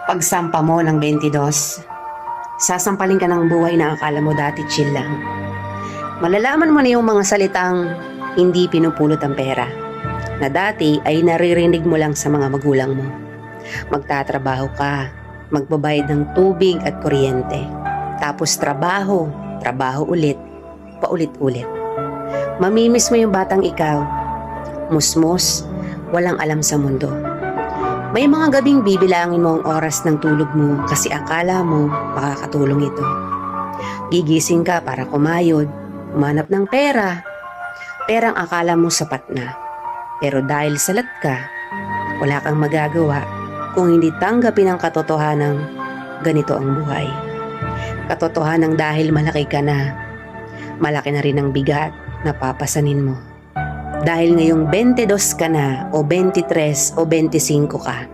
Pagsampa mo ng 22, sasampalin ka ng buhay na akala mo dati chill lang. Malalaman mo na yung mga salitang hindi pinupulot ang pera, na dati ay naririnig mo lang sa mga magulang mo. Magtatrabaho ka, magbabayad ng tubig at kuryente. Tapos trabaho, trabaho ulit, paulit-ulit. Mamimiss mo yung batang ikaw, musmos, walang alam sa mundo. May mga gabing bibilangin mo ang oras ng tulog mo kasi akala mo makakatulong ito. Gigising ka para kumayod, umanap ng pera. Perang akala mo sapat na. Pero dahil salat ka, wala kang magagawa kung hindi tanggapin ang katotohanang ganito ang buhay. Katotohanang dahil malaki ka na, malaki na rin ang bigat na papasanin mo. Dahil ngayong 22 ka na o 23 o 25 ka,